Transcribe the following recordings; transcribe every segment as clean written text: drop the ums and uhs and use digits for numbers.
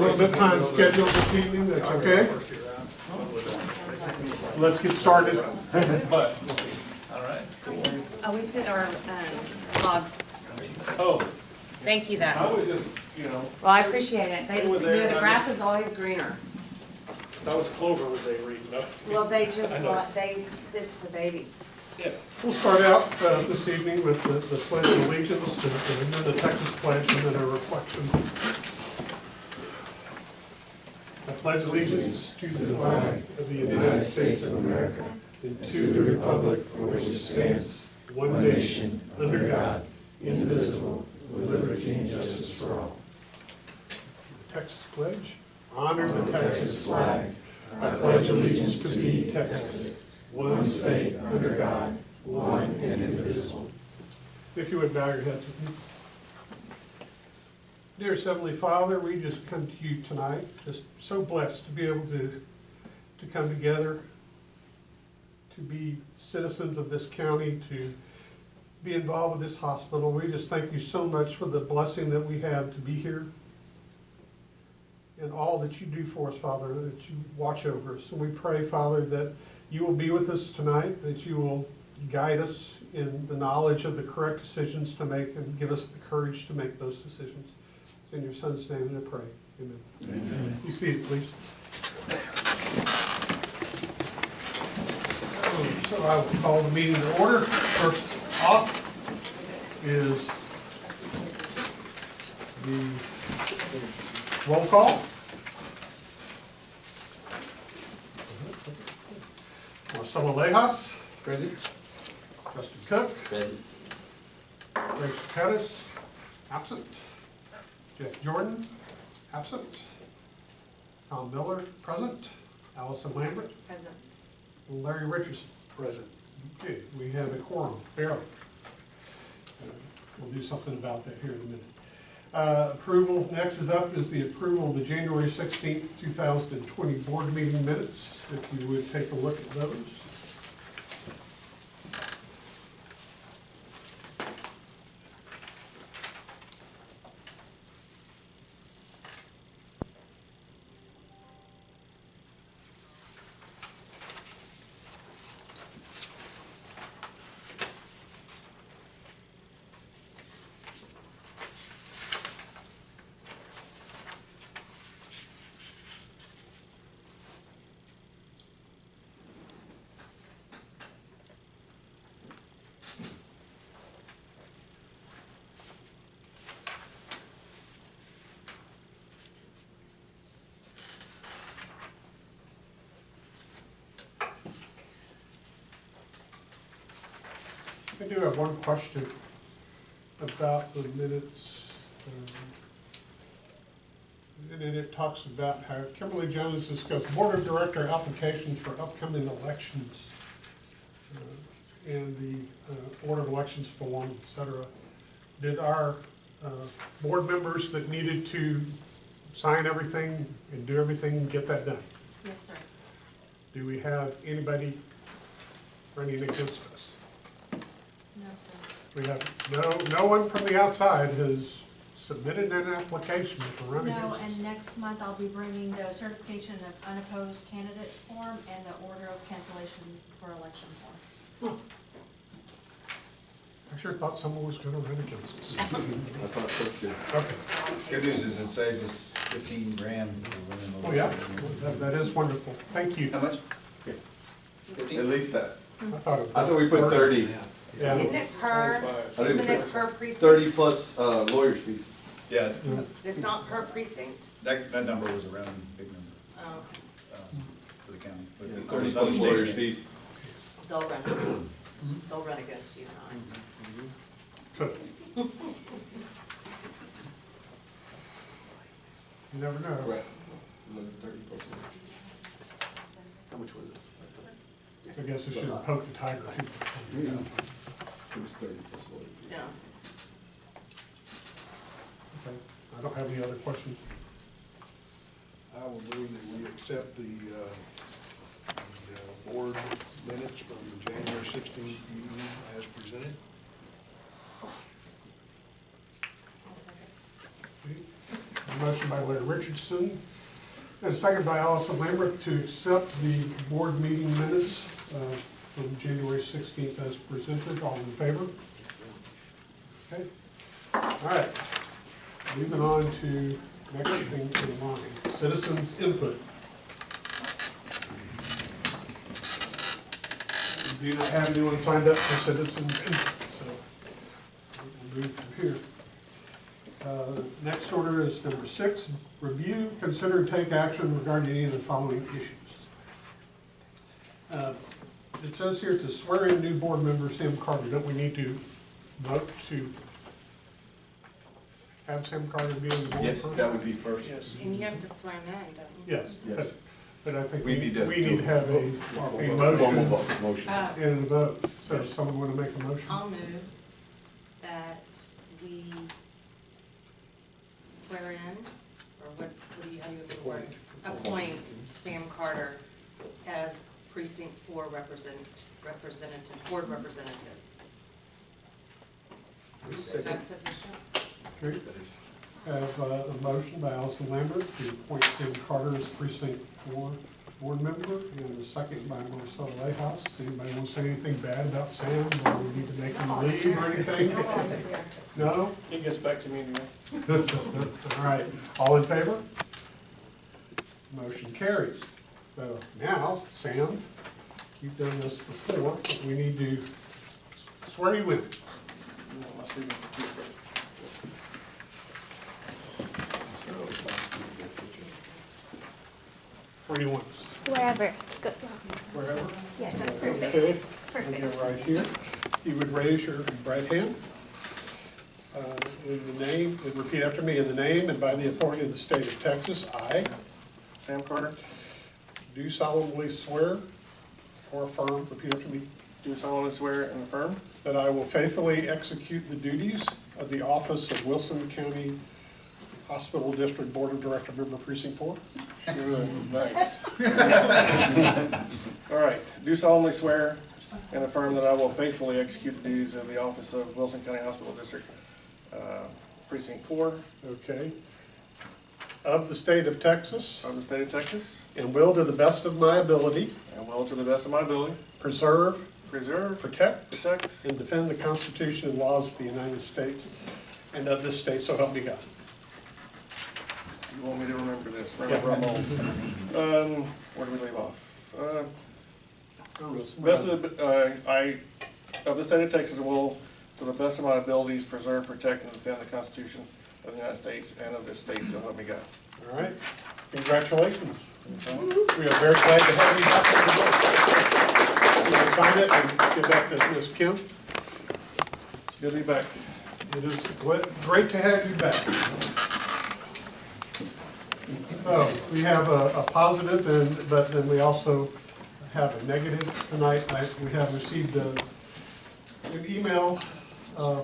little bit behind schedule this evening, that's okay. Let's get started. But, All right. Oh, we put our log. oh, Thank you, I though. was just, Well, I appreciate it. They, It you was know, there, the I grass just- is always greener. that was Clover was they reading up. Well, they just, I know. it's the babies. Yeah. We'll start out this evening with the Pledge of Allegiance, and then the Texas Pledge, and then a reflection. I pledge allegiance to the flag of the United States of America and to the republic for which it stands, one nation, under God, indivisible, with liberty and justice for all. The Texas Pledge. Honor the Texas flag. I pledge allegiance to thee, Texas, one state under God, one and indivisible. If you would bow your heads with me. Dear Heavenly Father, we just come to you tonight, just so blessed to be able to come together, to be citizens of this county, to be involved with this hospital. We just thank you so much for the blessing that we have to be here and all that you do for us, Father, that you watch over us. And we pray, Father, that you will be with us tonight, that you will guide us in the knowledge of the correct decisions to make and give us the courage to make those decisions. It's in your Son's name that I pray. Amen. Amen. You see it, please. So I will call the meeting to order. First off is the roll call. Marcelo Lejas. Present. Justin Cook. Present. Rachel Pettis. Absent. Jeff Jordan. Absent. Tom Miller. Present. Allison Lambert. Present. Larry Richardson. Present. Okay, we have a quorum, barely. We'll do something about that here in a minute. Approval, next is up is the approval of the January 16th, 2020 board meeting minutes. If you would take a look at those. I do have one question about the minutes. And it talks about how Kimberly Jones discussed board of director applications for upcoming elections and the order of elections form, et cetera. Did our board members that needed to sign everything and do everything get that done? Yes, sir. Do we have anybody running against us? No, sir. We have no one from the outside has submitted an application for running No, against us. and next month I'll be bringing the certification of unopposed candidates form and the order of cancellation for election form. I sure thought someone was gonna run against us. I thought so too. Okay. Good news is it saved us 15 grand. for winning the Oh, yeah, lottery. that is wonderful. Thank you. How much? At 15? least that. I I thought we put 30. Yeah. Isn't it per, I think isn't it per precinct? 30 plus lawyer's fees. Yeah, It's not per precinct? that number was around a big number Oh, for the county. But Yeah, it 30 was plus understated. lawyer's fees. they'll run against you, huh? Good. You never know. Right. 30 plus lawyers. How much was it? I guess we should have poked the tiger too. It was 30 plus lawyers. Yeah. Okay. I don't have any other questions. I will move that we accept the board minutes from the January 16th meeting as presented. I'll second. Okay. Motion by Larry Richardson, and a second by Allison Lambert to accept the board meeting minutes from January 16th as presented. All in favor? Okay. All right. Moving on to next thing in line, citizens input. We do not have anyone signed up for citizens input, so we'll move from here. Next order is number 6, review, consider, and take action regarding any of the following issues. It says here to swear in new board member Sam Carter. Don't we need to vote to have Sam Carter be on the board? Yes, first? that would be first. Yes. And you have to swear him in, don't you? Yes, Yes. but I think We we need need to to have a Formal motion vote, motion. and a vote. So does someone want to make a motion? I'll move that we swear in, or what do you, how do you the word? Appoint Sam Carter as precinct 4 board representative. Is that sufficient? Okay. Have a motion by Allison Lambert to appoint Sam Carter as precinct 4 board member, and a second by Marcella Layhouse. Does anybody want to say anything bad about Sam, or we need to make him leave or anything? No? He gets back to me anyway. All right, all in favor? Motion carries. So now, Sam, you've done this before, but we need to swear you in. My signature. Where do you want us? Wherever. Go. Wherever? Yes, that's perfect. Okay, Perfect. again, right here. You would raise your right hand. In the name, and repeat after me, in the name and by the authority of the state of Texas, I Sam Carter, do solemnly swear or affirm, repeat after me, do solemnly swear and affirm that I will faithfully execute the duties of the office of Wilson County Hospital District Board of Director Member Precinct 4. Nice. All right, do solemnly swear and affirm that I will faithfully execute the duties of the office of Wilson County Hospital District, Precinct 4 Okay. Of the state of Texas, of the state of Texas, and will to the best of my ability and will to the best of my ability preserve, preserve, protect, protect, and defend the Constitution and laws of the United States and of this state, so help me God. you want me to remember this, remember I'm old. Where do we leave off? Best of the state of Texas will, to the best of my abilities, preserve, protect, and defend the Constitution of the United States and of this state, so help me God. All right, congratulations. We are very glad to have you back on the board. You can sign it and give that to Ms. Kim. It's good to be back. It is great to have you back. So, we have a positive, but then we also have a negative tonight. We have received an email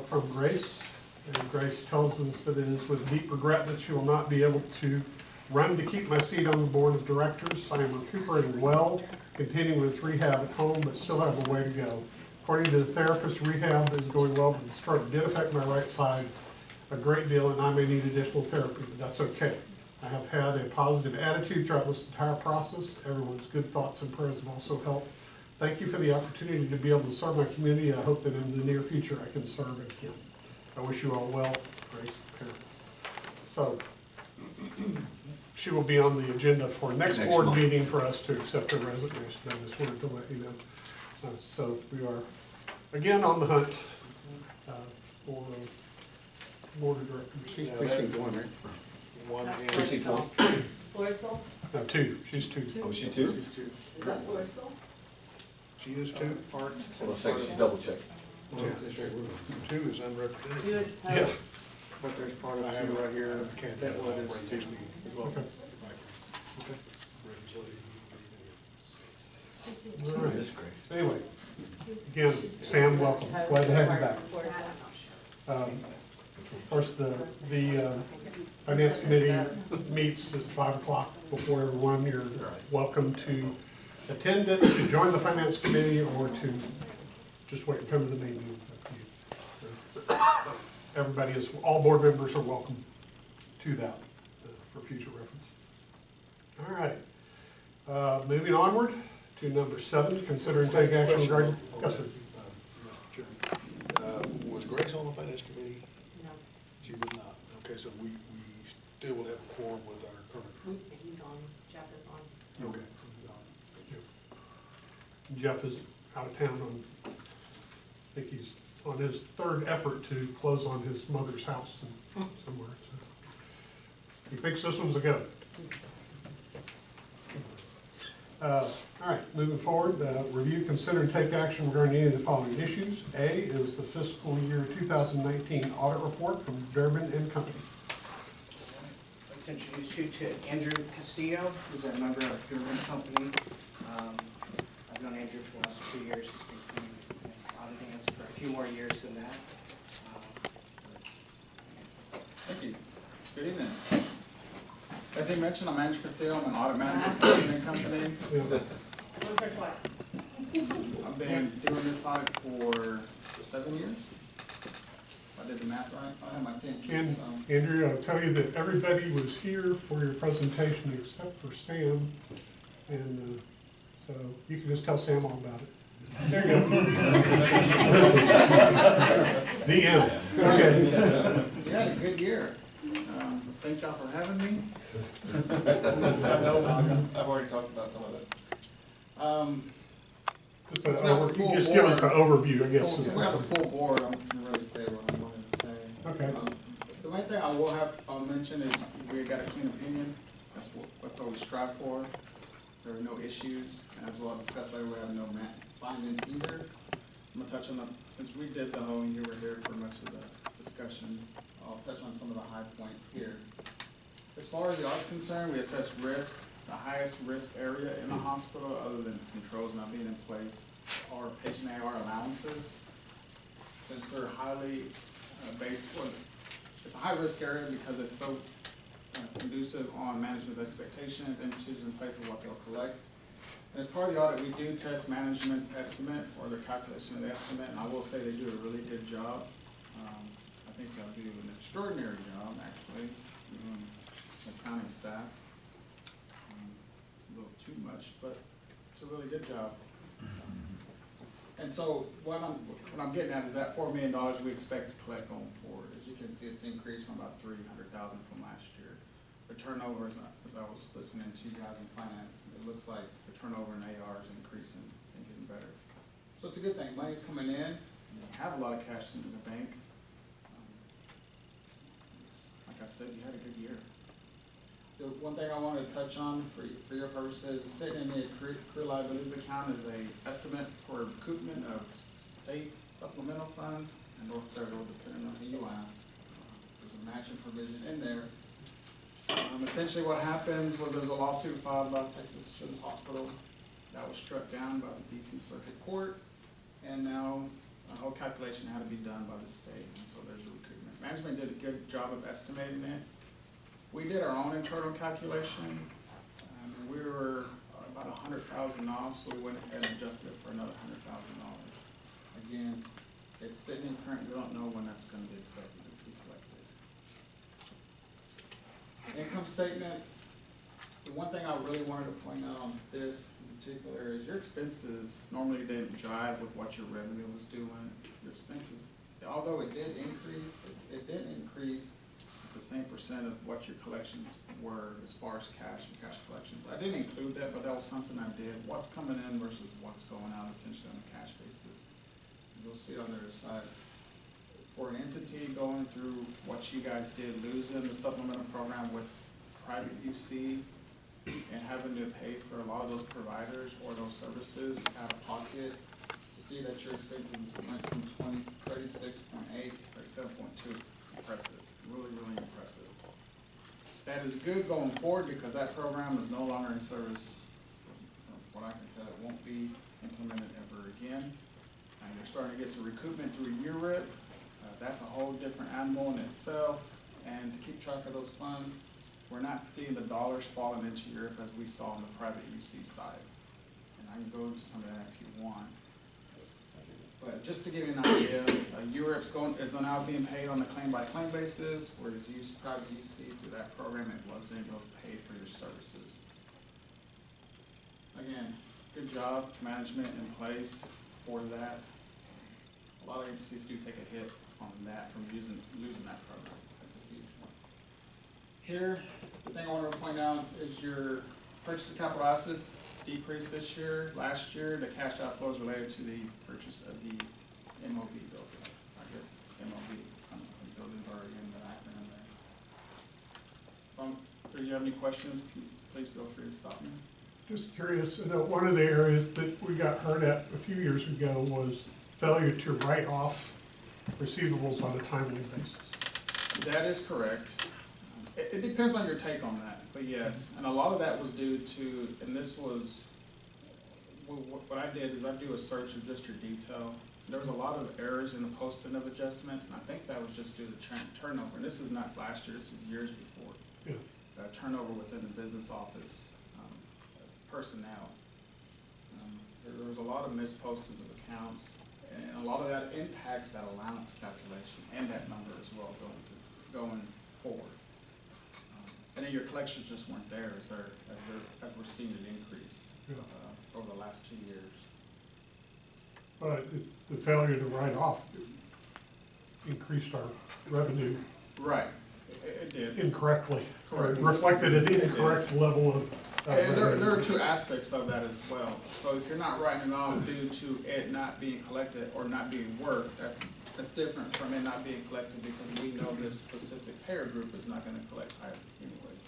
from Grace, and Grace tells us that it is with deep regret that she will not be able to run to keep my seat on the board of directors. I am recuperating well, continuing with rehab at home, but still have a way to go. According to the therapist, rehab is going well, but the stroke did affect my right side a great deal, and I may need additional therapy, but that's okay. I have had a positive attitude throughout this entire process. Everyone's good thoughts and prayers have also helped. Thank you for the opportunity to be able to serve my community. I hope that in the near future I can serve again. I wish you all well, Grace. So, she will be on the agenda for next board month. meeting for us to accept her resignation. I just wanted to let you know. So we are, again, on the hunt for board of directors. She's Yeah, precinct 1, right? One That's hand. Precinct 1. Floresville? No, 2, she's 2. Oh, she 2? These two. Is that Floresville? She is two. Part. Hold on a second, she's double check. Two is unrepresented. Two is Yeah. Poe. But there's part of I two have right here. Can't That one right is next two to me. as well. Okay. Reconciliation. All right. This Grace. Anyway, again, Sam, welcome. Glad to have you back. Of course, the Finance Committee meets at 5 o'clock before everyone. You're welcome to attend it, to join the Finance Committee, or to just wait and come to the main meeting. Up to you. Everybody is, all board members are welcome to that. for future reference. All right, moving onward to number 7, consider and take action Question regarding. on Yes, that, sir. Mr. Chairman. Was Grace on the finance committee? No, She was not. Okay, so we still would have a quorum with our current. he's on, Jeff is on. Okay. Jeff is out of town on, I think he's on his 3rd effort to close on his mother's house somewhere. So he thinks this one's a go. All right, moving forward, review, consider, and take action regarding any of the following issues. A is the fiscal year 2019 audit report from Durbin and Company. I'd like to introduce you to Andrew Castillo, who's a member of Durbin Company. I've known Andrew for the last 2 years. He's been auditing us for a few more years than that. Thank you. Good evening. As he mentioned, I'm Andrew Castillo. I'm an audit manager at the Durbin Company. I've been doing this audit for 7 years. If I did the math right, I have my 10 kids. And Andrew, I'll tell you that everybody was here for your presentation except for Sam, and so you can just tell Sam all about it. There you go. The end. Okay. You had a good year. Thank y'all for having me. I've already talked about some of it. Just just give us an overview, I guess. Since we have the full board, I'm going to really say what I'm going to say. Okay. The main thing I'll mention is we got a clean opinion. That's what we strive for. There are no issues, and as we'll discuss later, we have no findings either. I'm gonna touch on since we did the whole, and you were here for much of the discussion, I'll touch on some of the high points here. As far as the audit is concerned, we assess risk. The highest risk area in the hospital, other than controls not being in place, are patient AR allowances. Since they're highly based on, it's a high risk area because it's so conducive on management's expectations and procedures in place of what they'll collect. And as part of the audit, we do test management's estimate or their calculation of the estimate, and I will say they do a really good job. I think they'll do an extraordinary job, actually, the accounting staff. A little too much, but it's a really good job. And so what I'm getting at is that $4 million we expect to collect going forward. As you can see, it's increased from about $300,000 from last year. The turnover, as I was listening to you guys in finance, it looks like the turnover in AR is increasing and getting better. So it's a good thing. Money's coming in. You have a lot of cash in the bank. Like I said, you had a good year. The one thing I wanted to touch on for your purposes is sitting in the career liabilities account is a estimate for recoupment of state supplemental funds and or federal, depending on who you ask. There's a matching provision in there. Essentially what happens was there's a lawsuit filed by Texas Children's Hospital that was struck down by the DC Circuit Court, and now a whole calculation had to be done by the state, and so there's a recoupment. Management did a good job of estimating it. We did our own internal calculation, and we were about $100,000 off, so we went ahead and adjusted it for another $100,000. Again, it's sitting in current, we don't know when that's going to be expected to be collected. Income statement, the one thing I really wanted to point out on this in particular is your expenses normally didn't jive with what your revenue was doing. Your expenses, although it did increase, it didn't increase the same percent of what your collections were as far as cash and cash collections. I didn't include that, but that was something I did. What's coming in versus what's going out essentially on a cash basis. You'll see on the other side. For an entity going through what you guys did, losing the supplemental program with private UC and having to pay for a lot of those providers or those services out of pocket, to see that your expenses went from 36.8 to 37.2, impressive. Really, really impressive. That is good going forward because that program is no longer in service. From what I can tell, it won't be implemented ever again. And you're starting to get some recoupment through URIP. That's a whole different animal in itself. And to keep track of those funds, we're not seeing the dollars falling into URIP as we saw on the private UC side. And I can go into some of that if you want. But just to give you an idea, Europe's is now being paid on a claim-by-claim basis, whereas probably you see through that program, it wasn't, it was paid for your services. Again, good job to management in place for that. A lot of agencies do take a hit on that from losing that program. That's a huge one. Here, the thing I want to point out is your purchase of capital assets decreased this year. Last year, the cash outflows related to the purchase of the MOB building. I guess MOB, the building's already in the acronym there. If you have any questions, please feel free to stop me. Just curious, one of the areas that we got hurt at a few years ago was failure to write off receivables on a timely basis. That is correct. It depends on your take on that, but yes. And a lot of that was due to, and this was, what I did is I do a search of just your detail. There was a lot of errors in the posting of adjustments, and I think that was just due to turnover. And this is not last year, this is years before. Yeah. Turnover within the business office, personnel. There was a lot of mispostings of accounts, and a lot of that impacts that allowance calculation and that number as well going forward. And then your collections just weren't there as we're seeing an increase over the last 2 years. But the failure to write off increased our revenue. Right, it did. Incorrectly. Correct. Reflected an incorrect level of and there are two aspects of that as well. So if you're not writing it off due to it not being collected or not being worked, that's different from it not being collected because we know this specific payer group is not going to collect either anyways.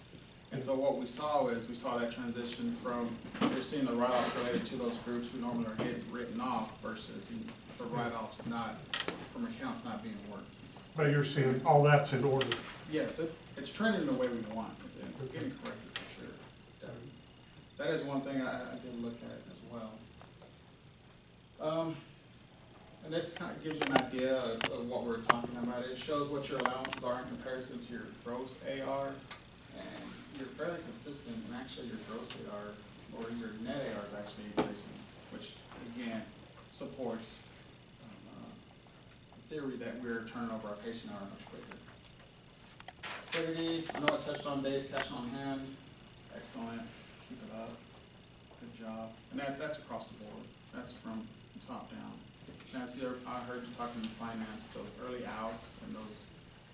And so what we saw that transition from, you're seeing the write-offs related to those groups who normally are getting written off versus the write-offs from accounts not being worked. But you're seeing all that's in order. Yes, it's trending the way we want. It's getting corrected for sure. That is one thing I did look at as well. And this kind of gives you an idea of what we're talking about. It shows what your allowances are in comparison to your gross AR, and you're fairly consistent, and actually your gross AR, or your net AR is actually increasing, which again supports the theory that we're turning over our patient hour much quicker. Liquidity, I know I touched on days cash on hand, excellent. Keep it up. Good job. And that's across the board. That's from top down. And I heard you talking finance, those early outs and those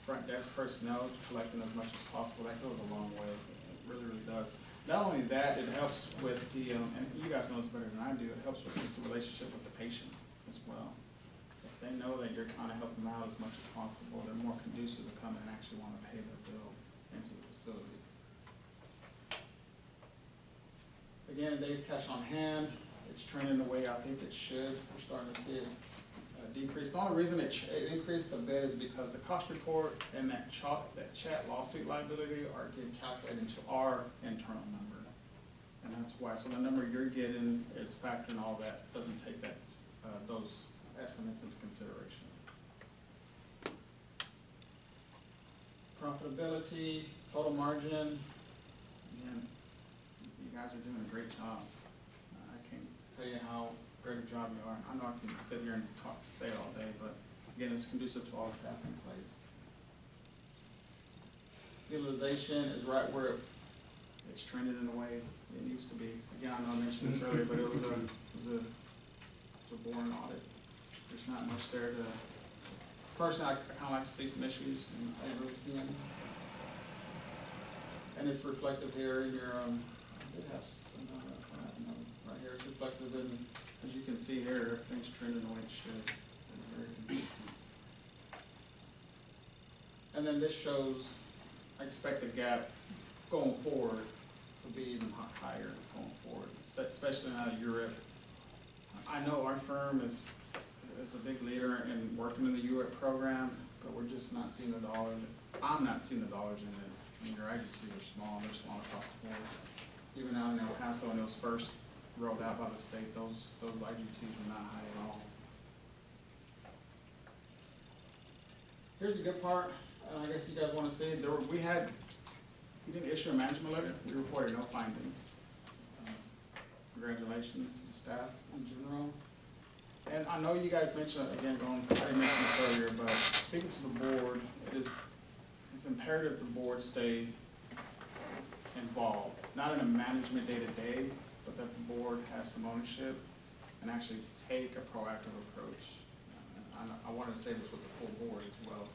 front desk personnel collecting as much as possible. That goes a long way. It really, really does. Not only that, it helps with the, and you guys know this better than I do, it helps with just the relationship with the patient as well. If they know that you're trying to help them out as much as possible, they're more conducive to come and actually want to pay their bill into the facility. Again, days cash on hand, it's trending the way I think it should. We're starting to see it decrease. The only reason it increased a bit is because the cost report and that chat lawsuit liability are getting calculated into our internal number. And that's why. So the number you're getting is factoring all that, doesn't take that those estimates into consideration. Profitability, total margin, again, you guys are doing a great job. I can't tell you how great a job you are. I know I can sit here and say it all day, but again, it's conducive to all staff in place. Utilization is right where it's trended in the way it needs to be. Again, I know I mentioned this earlier, but it was a boring audit. There's not much there to. Personally, I kind of like to see some issues, and I didn't really see any. And it's reflective here in your. I did have some right here. It's reflective in, as you can see here, everything's trending the way it should. It's very consistent. And then this shows, I expect the gap going forward to be even higher going forward, especially now that Europe. I know our firm is a big leader in working in the URIP program, but we're just not seeing the dollars. I'm not seeing the dollars in it. I mean, your IGTs are small, they're small across the board. Even out in El Paso, when it was first rolled out by the state, those IGTs were not high at all. Here's the good part. I guess you guys want to see. We didn't issue a management letter. We reported no findings. Congratulations to staff in general. And I know you guys mentioned, again, I didn't mention this earlier, but speaking to the board, it's imperative the board stay involved, not in a management day-to-day, but that the board has some ownership and actually take a proactive approach. I wanted to say this with the full board as well.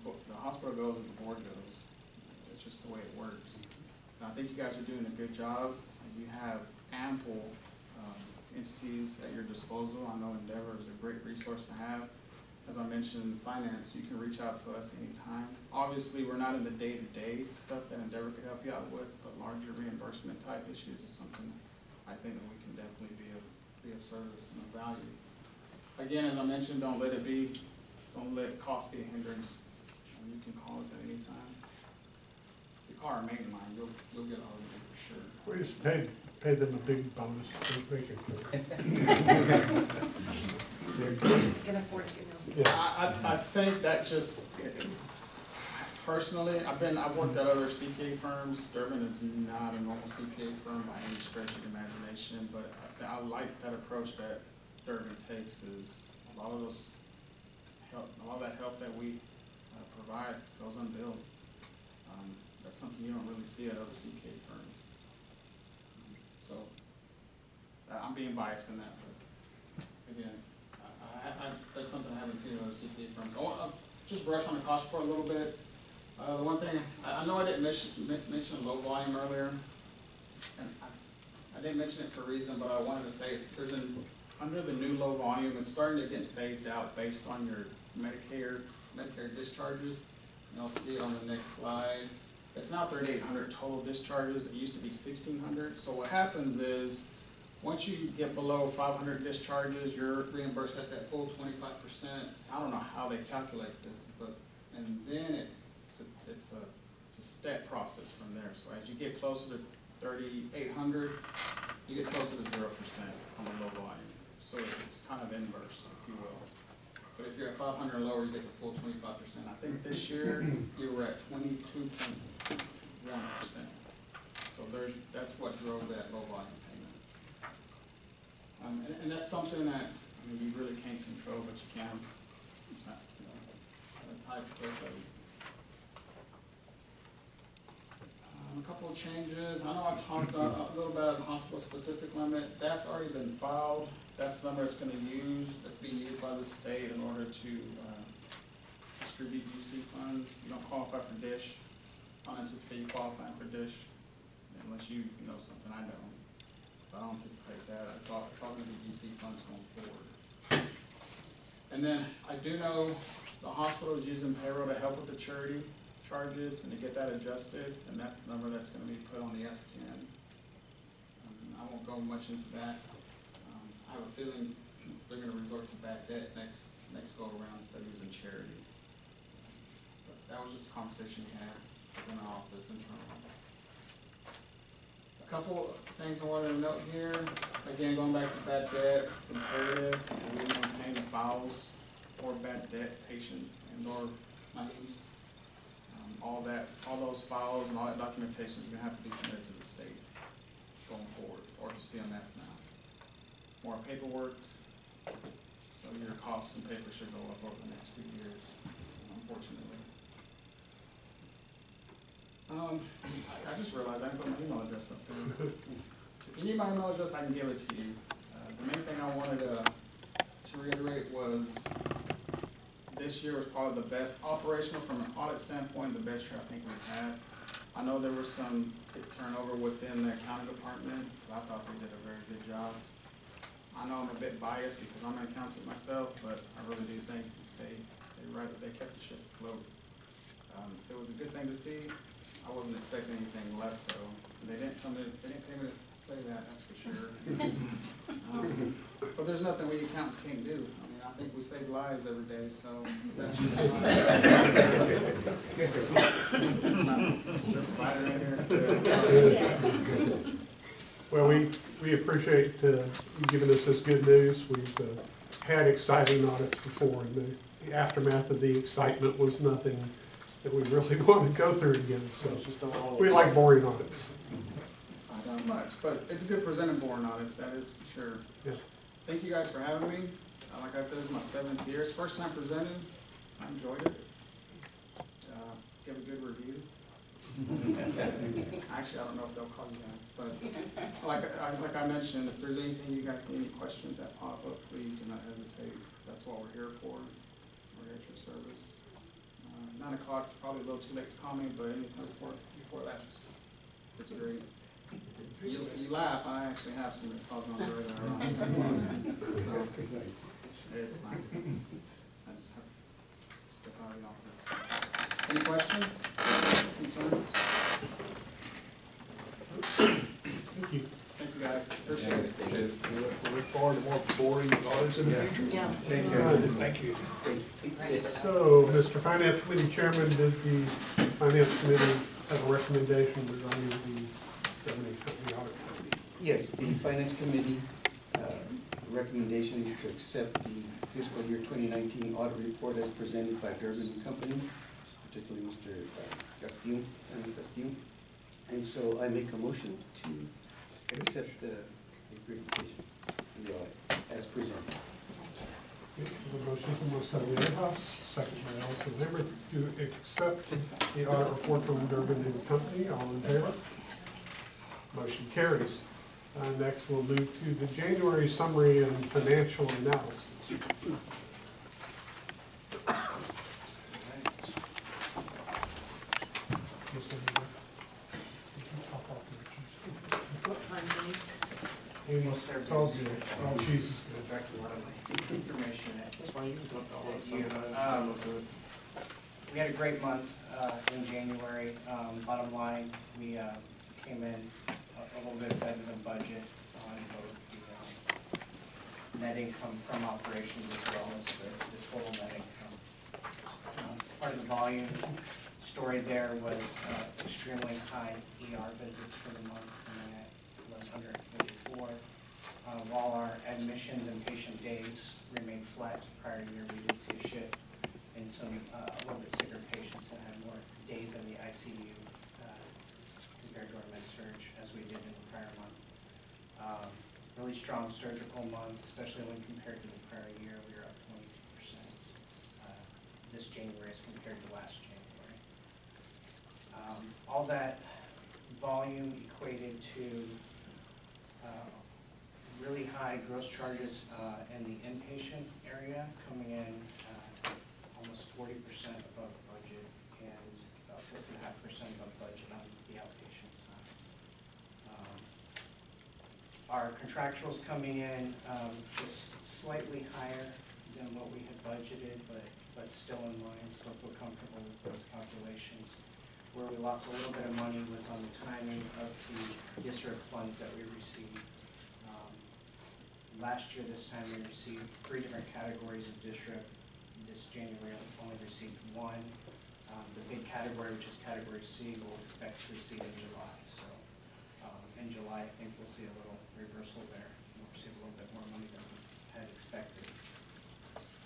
The hospital goes as the board goes. It's just the way it works. And I think you guys are doing a good job. You have ample entities at your disposal. I know Endeavor is a great resource to have. As I mentioned in finance, you can reach out to us anytime. Obviously, we're not in the day-to-day stuff that Endeavor could help you out with, but larger reimbursement type issues is something I think that we can definitely be of service and of value. Again, as I mentioned, don't let cost be a hindrance. You can call us at any time. If you call our main line, you'll get all of it for sure. We just pay them a big bonus to make it clear. Can afford to, no. Yeah, I think that just, personally, I've worked at other CPA firms. Durbin is not a normal CPA firm by any stretch of the imagination, but I like that approach that Durbin takes. Is a lot of that help that we provide goes unbilled. That's something you don't really see at other CPA firms. So I'm being biased in that, but again, that's something I haven't seen in other CPA firms. I'll just brush on the cost report a little bit. The one thing, I know I didn't mention low volume earlier, and I didn't mention it for a reason, but I wanted to say under the new low volume, it's starting to get phased out based on your Medicare discharges. You'll see it on the next slide. It's now 3,800 total discharges. It used to be 1,600. So what happens is, once you get below 500 discharges, you're reimbursed at that full 25%. I don't know how they calculate this, and then it's a step process from there. So as you get closer to 3,800, you get closer to 0% on the low volume. So it's kind of inverse, if you will. But if you're at 500 or lower, you get the full 25%. I think this year you were at 22.1%. So that's what drove that low volume payment. And that's something that you really can't control, but you can. Type of a couple of changes. I know I talked a little bit about the hospital specific limit. That's already been filed. That's the number that's going to be used by the state in order to distribute UC funds. You don't qualify for DISH. I don't anticipate you qualifying for DISH unless you know something I don't. But I don't anticipate that. It's all going to be UC funds going forward. And then I do know the hospital is using payroll to help with the charity charges and to get that adjusted, and that's the number that's going to be put on the S10. I won't go much into that. I have a feeling they're going to resort to bad debt next go around instead of using charity. But that was just a conversation we had within our office internally. A couple things I wanted to note here. Again, going back to bad debt, it's imperative that we maintain the files for bad debt patients and/or claims. All those files and all that documentation is going to have to be submitted to the state going forward, or to CMS now. More paperwork, so your costs and paper should go up over the next few years, unfortunately. I just realized I didn't put my email address up there. If you need my email address, I can give it to you. The main thing I wanted to reiterate was this year was probably the best operational from an audit standpoint, the best year I think we've had. I know there was some turnover within the accounting department, but I thought they did a very good job. I know I'm a bit biased because I'm an accountant myself, but I really do think they kept the ship afloat. It was a good thing to see. I wasn't expecting anything less though. They didn't pay me to say that, that's for sure. But there's nothing we accountants can't do. I mean, I think we save lives every day, so that's just well, we appreciate you giving us this good news. We've had exciting audits before, and the aftermath of the excitement was nothing that we really want to go through again. So we like boring audits. Not much, but it's a good presenting boring audits, that is for sure. Yeah. thank you guys for having me. Like I said, this is my 7th year. It's first time presenting. I enjoyed it. Give a good review. Actually, I don't know if they'll call you guys, but like I mentioned, if there's anything you guys need, any questions that pop up, please do not hesitate. That's what we're here for. We're at your service. 9 o'clock is probably a little too late to call me, but anytime before that's, it's great. You laugh, I actually have some calls on the radar around 10 o'clock. So, it's fine. I just have to step out of the office. Any questions? Concerns? Thank you. Thank you, guys. Appreciate it. We look forward to more boring audits in the future. Yeah. Thank you. So, Mr. Finance Committee Chairman, did the Finance Committee have a recommendation regarding the revenue company audit? Yes, the Finance Committee recommendation is to accept the fiscal year 2019 audit report as presented by Durbin and Company, particularly Mr. Castillo, Ernie Castillo. And so I make a motion to accept the presentation of the audit as presented. The motion from Marcelo Rivas, second by Allison Lambert, to accept the audit report from Durbin and Company. All in favor? Motion carries. Next, we'll move to the January summary and financial analysis. We'll serve It's all these. good. Oh, Jesus. Back to a lot of my information That's why you don't know that you, we had a great month in January. Bottom line, we came in a little bit better than budget on both the net income from operations as well as the total net income. Part of the volume story there was extremely high ER visits for the month, coming at 1,144. While our admissions and patient days remained flat to prior year, we did see a shift in some a little bit sicker patients that had more days in the ICU compared to our med-surg as we did in the prior month. Really strong surgical month, especially when compared to the prior year. We were up 22% this January as compared to last January. All that volume equated to really high gross charges in the inpatient area, coming in almost 40% above budget and about 6.5% above budget on the outpatient side. Our contractuals coming in just slightly higher than what we had budgeted, but still in line, so I feel comfortable with those calculations. Where we lost a little bit of money was on the timing of the district funds that we received. Last year, this time, we received 3 different categories of district. This January, we only received 1. The big category, which is category C, we'll expect to receive in July. So in July, I think we'll see a little reversal there. We'll receive a little bit more money than we had expected.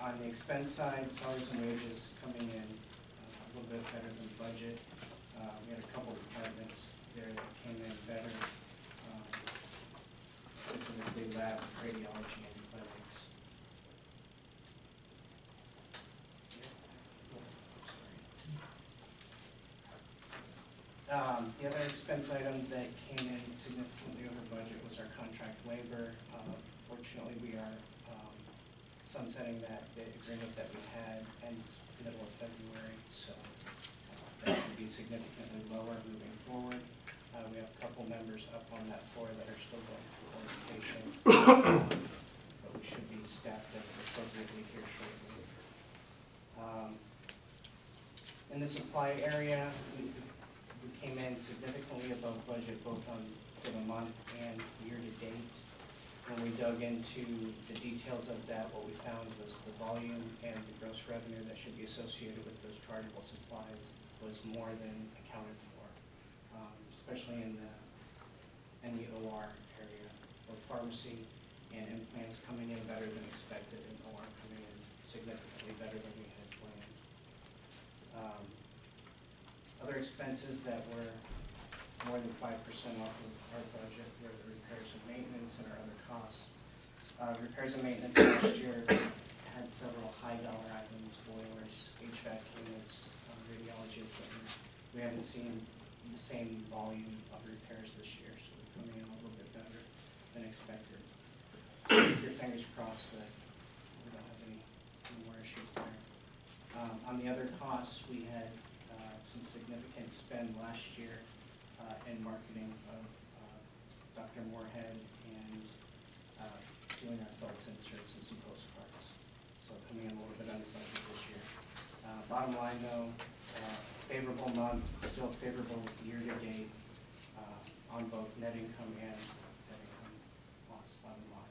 On the expense side, salaries and wages coming in a little bit better than budget. We had a couple departments there that came in better. Specifically lab, radiology, and clinics. The other expense item that came in significantly over budget was our contract labor. Fortunately, we are sunsetting the agreement that we had ends middle of February, so that should be significantly lower moving forward. We have a couple members up on that floor that are still going through orientation, but we should be staffed up appropriately here shortly. In the supply area, we came in significantly above budget both for the month and year to date. When we dug into the details of that, what we found was the volume and the gross revenue that should be associated with those chargeable supplies was more than accounted for. Especially in the OR area, both pharmacy and implants coming in better than expected, and OR coming in significantly better than we had planned. Other expenses that were more than 5% off of our budget were the repairs and maintenance and our other costs. Repairs and maintenance last year had several high dollar items, boilers, HVAC units, radiology equipment. We haven't seen the same volume of repairs this year, so we're coming in a little bit better than expected. Keep your fingers crossed that we don't have any more issues there. On the other costs, we had some significant spend last year in marketing of Dr. Moorhead and doing our folks inserts and some postcards. So coming in a little bit under budget this year. Bottom line though, favorable month, still favorable year to date on both net income and net income loss bottom line.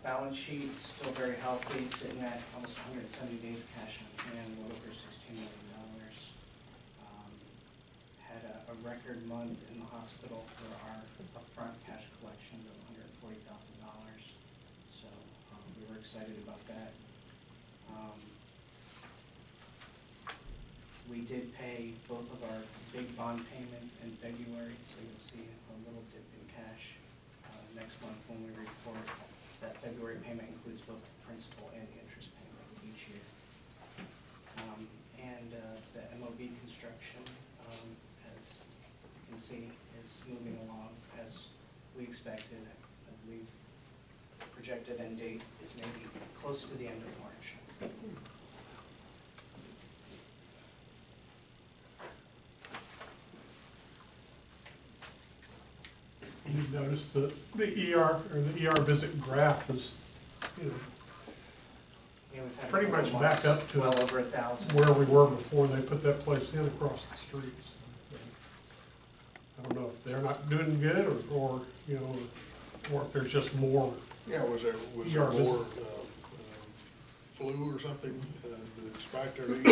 Balance sheet still very healthy, sitting at almost 170 days cash on hand, a little over $16 million. Had a record month in the hospital for our upfront cash collections of $140,000. So we were excited about that. We did pay both of our big bond payments in February, so you'll see a little dip in cash next month when we report. That February payment includes both the principal and the interest payment each year. And the MOB construction, as you can see, is moving along as we expected. I believe the projected end date is maybe close to the end of March. You notice that the ER, or the ER visit graph is, you know, Yeah, we've had a pretty couple much months, back up to well over 1,000. where we were before they put that place in across the street. So, I don't know if they're not doing good, or you know, or if there's just more. Yeah, was there ER visit. more flu or something that spiked their needs?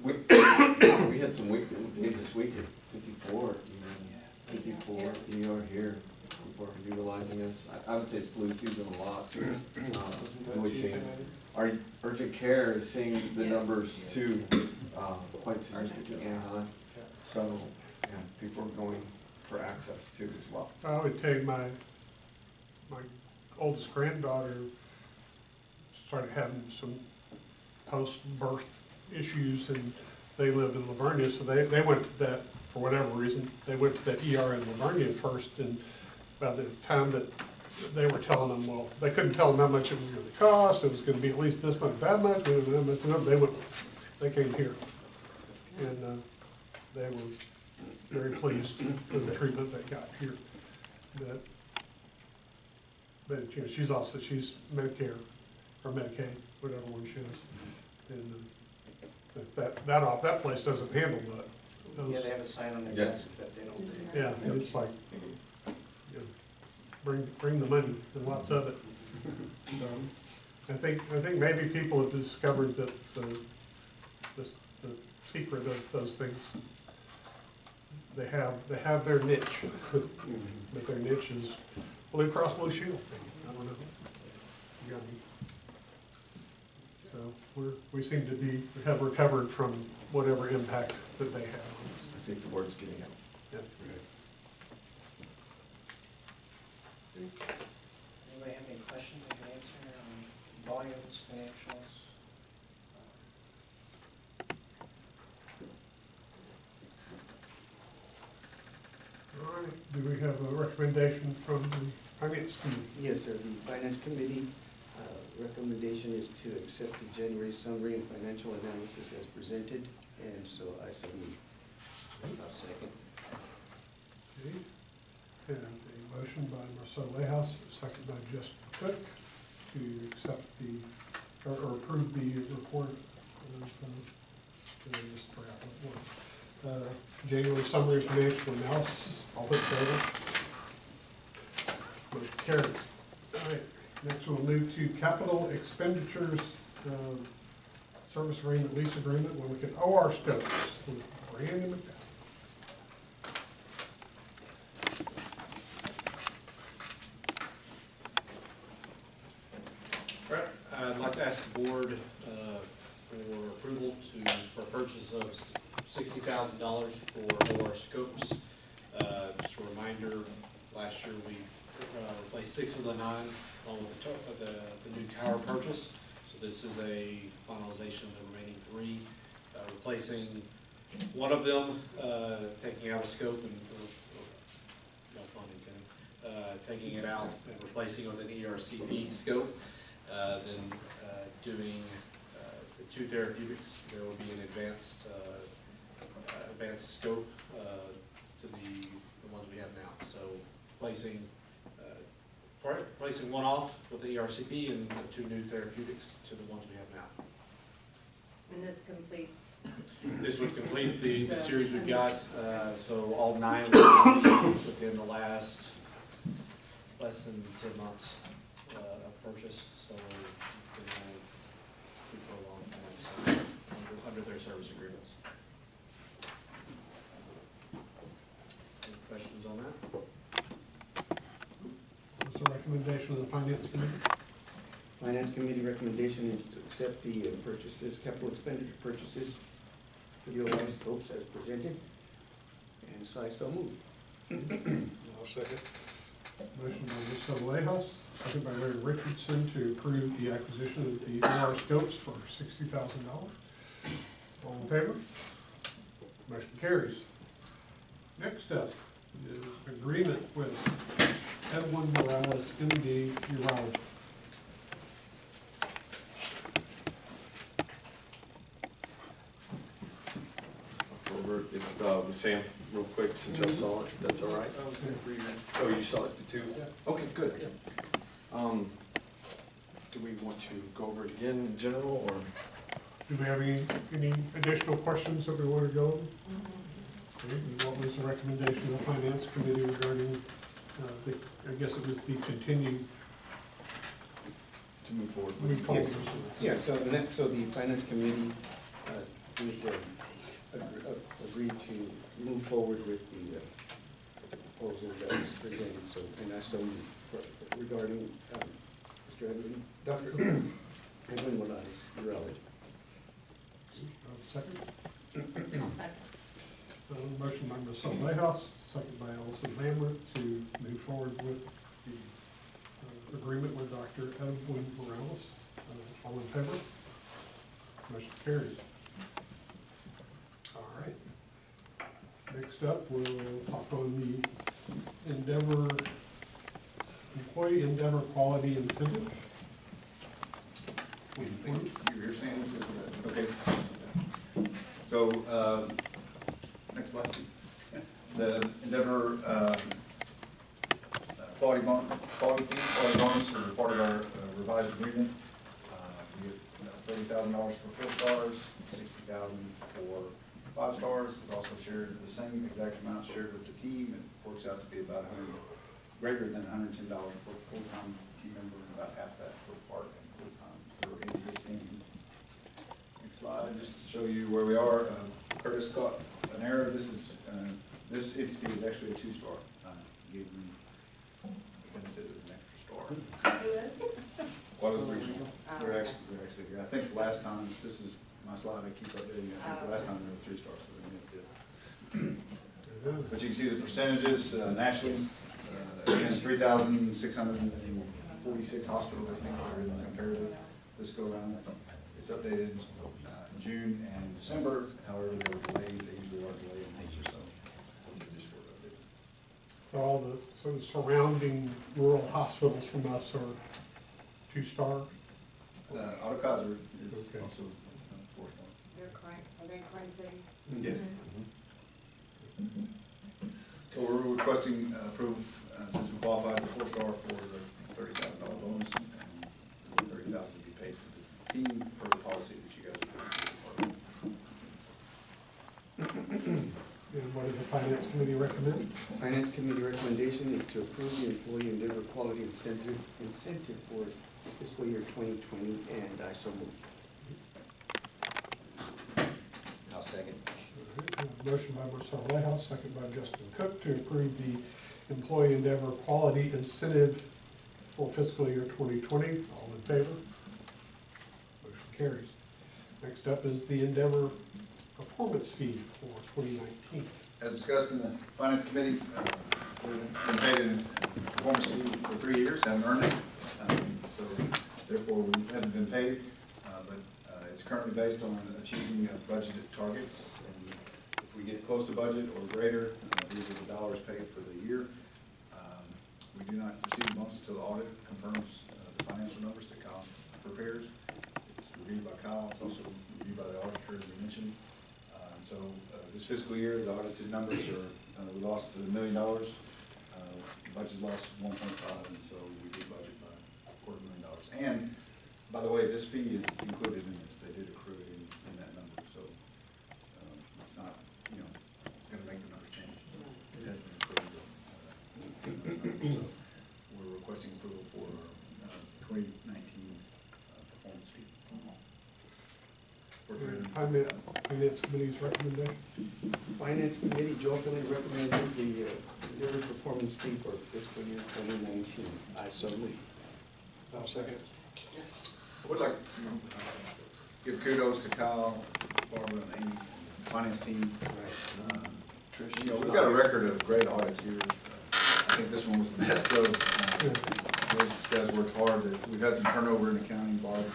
We had some days this week at 54, 54 ER here. People are utilizing us. I would say it's flu season a lot. We're seeing, our urgent care is seeing the numbers too, quite significantly high. So, yeah, people are going for access too as well. I would tell you, my oldest granddaughter started having some post-birth issues, and they live in Livonia, so they went to that, for whatever reason, they went to that ER in Livonia first, and by the time that they were telling them, well, they couldn't tell them how much it was gonna cost, it was gonna be at least this much, that much, they came here. And they were very pleased with the treatment they got here. But you know, she's Medicare, or Medicaid, whatever one she is. And that place doesn't handle that. Yeah, they have a sign on their Yeah. desk that they don't take. Yeah, and it's like, you know, bring the money and lots of it. I think maybe people have discovered that the secret of those things, they have their niche, but their niche is Blue Cross Blue Shield. I don't know. You got me. So we seem to have recovered from whatever impact that they have. I think the word's getting out. Yeah. Anybody have any questions I can answer on volumes, financials? All right, do we have a recommendation from the finance team? Yes, sir. The Finance Committee recommendation is to accept the January summary and financial analysis as presented, and so I so move. I'll second. Okay. And a motion by Marcel Lehouse, second by Justin Cook, to accept or approve the report of, I just forgot what it was. January summary of financial analysis, all in favor? Motion carried. All right, next we'll move to capital expenditures, service agreement, lease agreement, when we can OR Stokes with Randy McDowell. Right, I'd like to ask the board for approval for purchase of $60,000 for OR Scopes Just a reminder, last year we replaced 6 of the 9 along with the new tower purchase. So this is a finalization of the remaining 3, replacing one of them, taking out a scope and, no pun intended, taking it out and replacing with an ERCP scope. Then doing the 2 therapeutics, there will be an advanced scope to the ones we have now. So placing one off with the ERCP and the 2 new therapeutics to the ones we have now. And this completes, This would complete the series we've got, so all 9 will be within the last less than 10 months of purchase, so they will keep for a long time, so under their service agreements. Any questions on that? What's the recommendation of the finance committee? Finance committee recommendation is to accept the purchases, capital expenditure purchases for the OR scopes as presented. And so I so move. I'll second. Motion by Mr. Alejos, second by Larry Richardson to approve the acquisition of the OR scopes for $60,000. All in favor? Motion carries. Next up is agreement with Edwin Morales, MD, urology. Over it with Sam real quick, since y'all saw it, if that's all right. Oh, you saw it too? Okay, good. Do we want to go over it again in general, or? Do we have any additional questions that we want to go over? Okay, and what was the recommendation of the finance committee regarding, I guess it was the continued To move forward move with? forward? Yeah, so the finance committee would agree to move forward with the proposal that was presented, so, and I so move regarding Mr. Edwin, Dr. Edwin Morales, urology. Second? I'll second. Motion by Ms. Alejos, second by Ellison Lamberth to move forward with the agreement with Dr. Edwin Morales. All in favor? Motion carries. All right. Next up, we'll talk on the employee endeavor quality incentive. You're here, Sam? Okay. So, next slide, please. The Endeavor quality bonus is part of our revised agreement. We get $30,000 for 4 stars, $60,000 for 5 stars. It's also shared, the same exact amount shared with the team. It works out to be about greater than $110 for a full-time team member, and about half that for part and full-time for any team. Next slide, just to show you where we are. Curtis caught an error. This entity is actually a 2-star. Gave them the benefit of an extra star. Who is? Waterloo Regional. They're actually here. I think the last time, this is my slide, I keep updating. I think the last time they were 3 stars, so they did. But you can see the percentages nationally. Again, 3,646 hospitals, I think, are in the comparative this go around. It's updated June and December. However, they were delayed. They usually are delayed in months or so. So all the surrounding rural hospitals from us are 2-star. Otto Kaiser is Okay. also 4-star. Are they Crime City? Yes. So we're requesting approve, since we qualified for 4-star, for the $30,000 bonus, and the $30,000 to be paid for the team per the policy that you guys approved. And what does the finance committee recommend? Finance committee recommendation is to approve the employee endeavor quality incentive for fiscal year 2020, and I so move. I'll second. All right, motion by Marcel Layhouse, second by Justin Cook to approve the employee endeavor quality incentive for fiscal year 2020. All in favor? Motion carries. Next up is the endeavor performance fee for 2019. As discussed in the Finance Committee, we've been paid in performance fee for 3 years, haven't earned it. So therefore, we haven't been paid, but it's currently based on achieving budgeted targets. And if we get close to budget or greater, these are the dollars paid for the year. We do not receive the bonus until the audit confirms the financial numbers that Kyle prepares. It's reviewed by Kyle, it's also reviewed by the auditor, as we mentioned. So this fiscal year, the audited numbers are, we lost $1 million. Budget loss was 1.5, and so we did budget by $250,000. And by the way, this fee is included in this. They did accrue it in that number, so it's not, going to make the numbers change. It has been accrued in those numbers. So we're requesting approval for our 2019 performance fee. Finance Committee's recommendation. Finance Committee joyfully recommended the delivered performance fee for fiscal year 2019. I so move. I'll second. I would like to give kudos to Kyle, Barbara, and Amy, and the finance team. We've got a record of great audits here. I think this one was the best, though. Those guys worked hard. We've had some turnover in accounting. Barb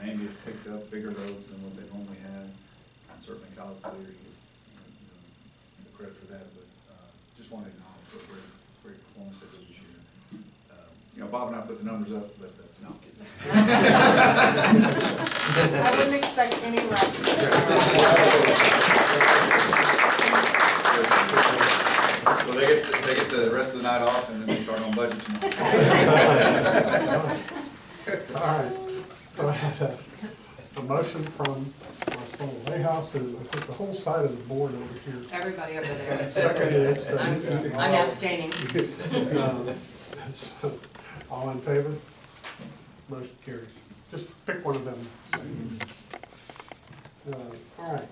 and Amy have picked up bigger loads than what they normally had. And certainly Kyle's the leader. He gets the credit for that. But just wanted to acknowledge what a great performance they did this year. Bob and I put the numbers up, but no, I'm kidding. I wouldn't expect any less. So they get the rest of the night off, and then they start on budget tomorrow. All right, so I have a motion from Marcelo Layhouse and I think the whole side of the board over here. Everybody over there. Seconded, so- I'm abstaining. So, all in favor? Motion carries. Just pick one of them. All right.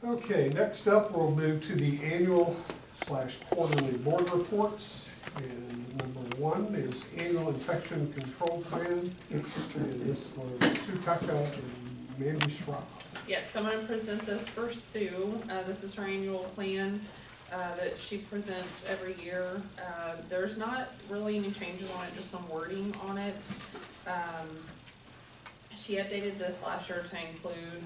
Okay, next up, we'll move to the annual/quarterly board reports. And number one is annual infection control plan. And this was Sue Tucka and Mandy Schrock. Yes, I'm going to present this for Sue. This is her annual plan that she presents every year. There's not really any changes on it, just some wording on it. She updated this last year to include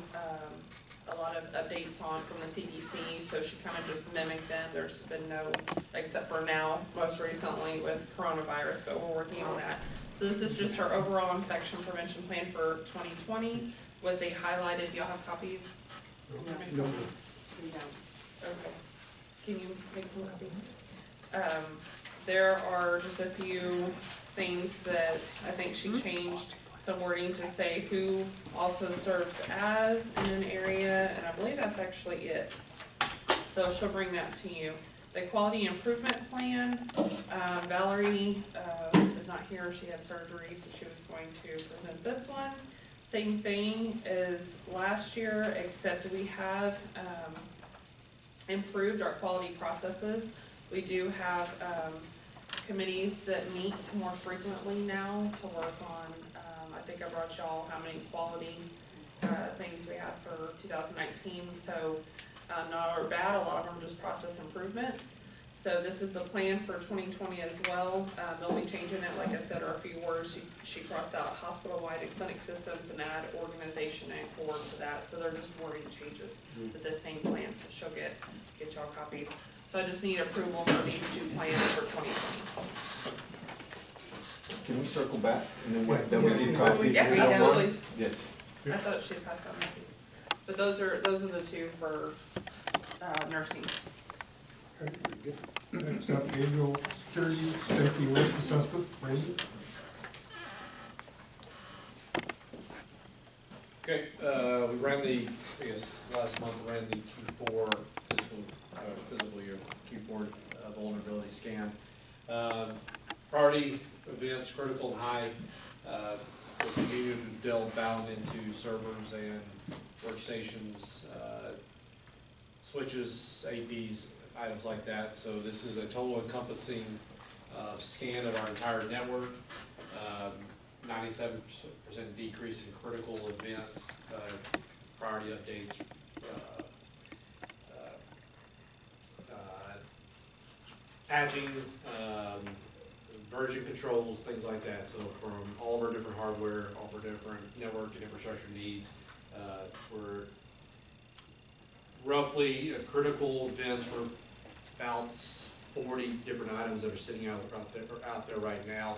a lot of updates from the CDC, so she kind of just mimicked them. There's been no, except for now, most recently with coronavirus, but we're working on that. So this is just her overall infection prevention plan for 2020 with a highlighted, y'all have copies? No. Copies? We don't. Okay. Can you make some copies? There are just a few things that I think she changed some wording to say who also serves as in an area, and I believe that's actually it. So she'll bring that to you. The quality improvement plan, Valerie is not here, she had surgery, so she was going to present this one. Same thing as last year, except we have improved our quality processes. We do have committees that meet more frequently now to work on, I think I brought y'all how many quality things we have for 2019, so not all are bad, a lot of them are just process improvements. So this is a plan for 2020 as well. They'll be changing it, like I said, are a few words. She crossed out hospital-wide and clinic systems and add organization and core to that. So they're just wording changes to the same plan, so she'll get y'all copies. So I just need approval for these two plans for 2020. Can we circle back and then we need copies? Yeah, absolutely. Yes. I thought she had passed out maybe. But those are the two for nursing. Okay, very good. Next up, annual security safety risk assessment. Randy? Okay, we ran last month ran the Q4 physical year, Q4 vulnerability scan. Priority events, critical and high, we continue to delve down into servers and workstations, switches, APs, items like that. So this is a total encompassing scan of our entire network. 97% decrease in critical events, priority updates, patching, version controls, things like that. So from all of our different hardware, all of our different network and infrastructure needs, we're roughly critical events for about 40 different items that are sitting out there right now.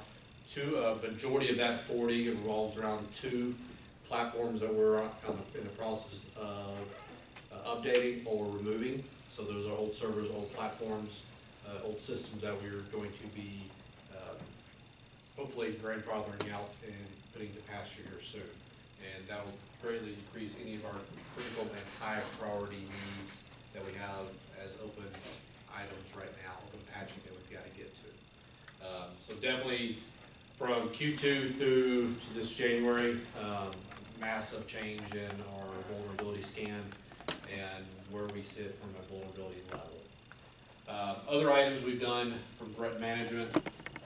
Majority of that 40 revolves around 2 platforms that we're in the process of updating or removing. So those are old servers, old platforms, old systems that we're going to be hopefully grandfathering out and putting to pasture here soon. And that will greatly decrease any of our critical and high priority needs that we have as open items right now, open patching that we've got to get to. So definitely from Q2 through to this January, massive change in our vulnerability scan and where we sit from a vulnerability level. Other items we've done from threat management,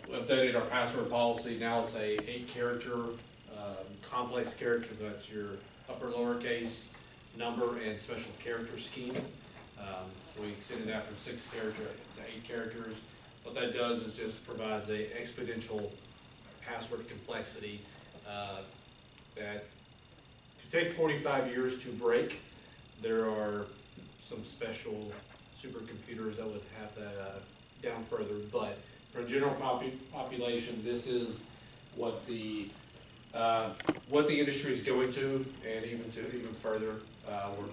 we updated our password policy. Now it's a 8-character complex character. That's your upper lowercase number and special character scheme. So we extended that from 6 characters to 8 characters. What that does is just provides a exponential password complexity that could take 45 years to break. There are some special supercomputers that would have that down further, but for a general population, this is what the industry is going to, and even further.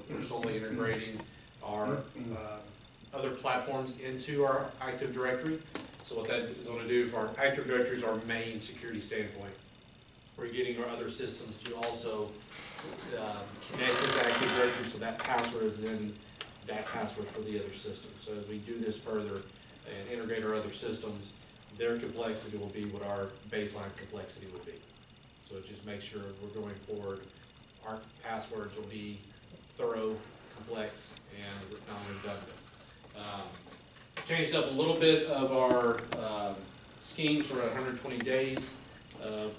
We're slowly integrating our other platforms into our Active Directory. So what that is going to do for our Active Directory is our main security standpoint. We're getting our other systems to also connect with Active Directory, so that password is in that password for the other systems. So as we do this further and integrate our other systems, their complexity will be what our baseline complexity would be. So it just makes sure we're going forward, our passwords will be thorough, complex, and non-redundant. Changed up a little bit of our schemes for 120 days of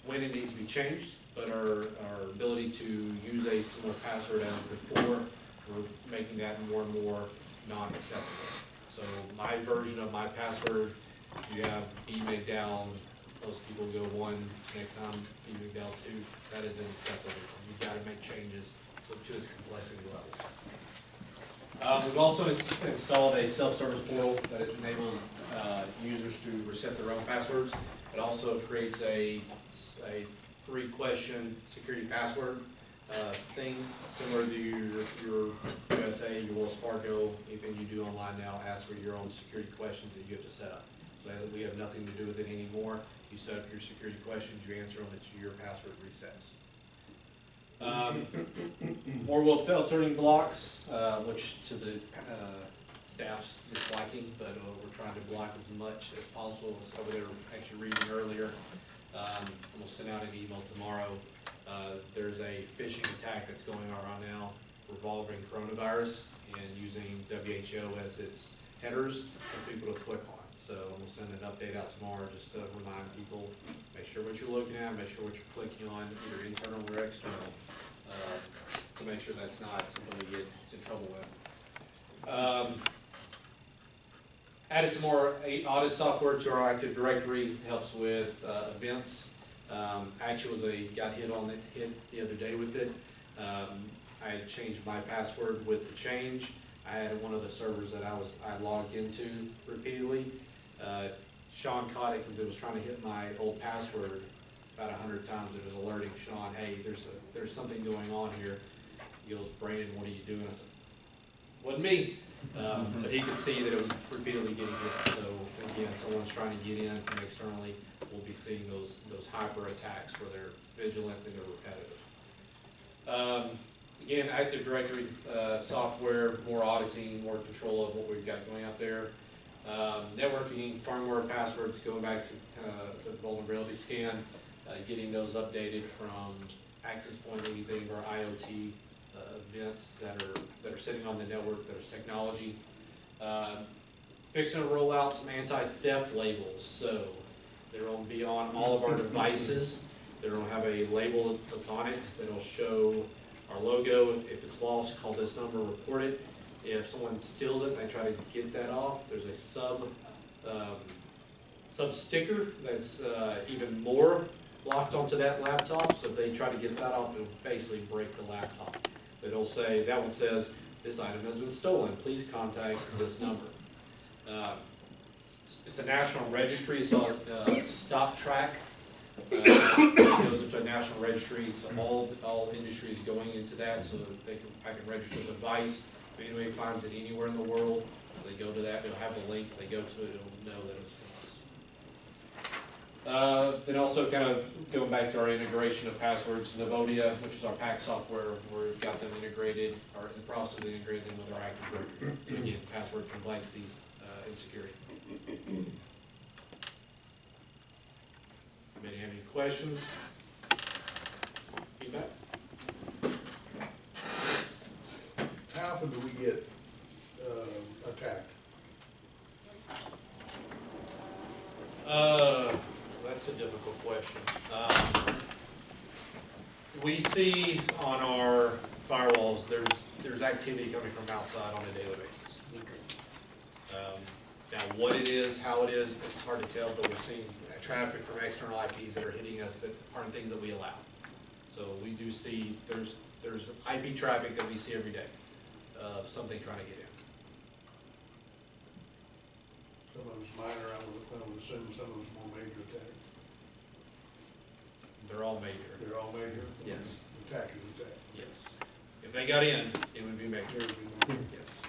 when it needs to be changed, but our ability to use a similar password as before, we're making that more and more non-acceptable. So my version of my password, you have B McDowell, most people go 1, next time B McDowell 2, that is unacceptable. You've got to make changes to its complexity level. We've also installed a self-service portal that enables users to reset their own passwords. It also creates a 3-question security password thing, similar to your USA, your Wells Fargo, anything you do online now asks for your own security questions that you have to set up. So that we have nothing to do with it anymore. You set up your security questions, you answer them, it's your password resets. More will filtering blocks, which to the staff's disliking, but we're trying to block as much as possible. Over there, actually reading earlier, we'll send out an email tomorrow. There's a phishing attack that's going on right now revolving coronavirus and using WHO as its headers for people to click on. So we'll send an update out tomorrow just to remind people, make sure what you're looking at, make sure what you're clicking on, either internal or external, to make sure that's not something we get in trouble with. Added some more audit software to our Active Directory, helps with events. Actually got hit the other day with it. I had changed my password with the change. I had one of the servers that I logged into repeatedly. Sean caught it because it was trying to hit my old password about 100 times. It was alerting Sean, hey, there's something going on here. He goes, Brandon, what are you doing? I said, wasn't me. But he could see that it was repeatedly getting hit. So again, someone's trying to get in from externally. We'll be seeing those hyper attacks where they're vigilant and they're repetitive. Again, Active Directory software, more auditing, more control of what we've got going out there. Networking, firmware, passwords, going back to the vulnerability scan, getting those updated from access point, anything of our IoT events that are sitting on the network, there's technology. Fixing to roll out some anti-theft labels, so they'll be on all of our devices. They'll have a label that's on it that'll show our logo. If it's lost, call this number, report it. If someone steals it and they try to get that off, there's a sub sticker that's even more locked onto that laptop. So if they try to get that off, it'll basically break the laptop. It'll say, that one says, this item has been stolen, please contact this number. It's a national registry, it's called Stop Track. It goes into a national registry, so all industry is going into that, so I can register the device. If anybody finds it anywhere in the world, they go to that, they'll have a link, they go to it, it'll know that it's from us. Then also kind of going back to our integration of passwords, Navodia, which is our PAC software, we've got them integrated, or in the process of integrating them with our Active Directory. So again, password complexities and security. Anybody have any questions? Feedback? How often do we get attacked? That's a difficult question. We see on our firewalls, there's activity coming from outside on a daily basis. Now, what it is, how it is, it's hard to tell, but we're seeing traffic from external IPs that are hitting us that aren't things that we allow. So we do see, there's IP traffic that we see every day of something trying to get in. Some of it's minor, I would assume some of it's more major attack. They're all major. They're all major? Yes. Attack is attack. Yes. If they got in, it would be major. Yes.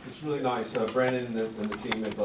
It's really nice, Brandon and the team have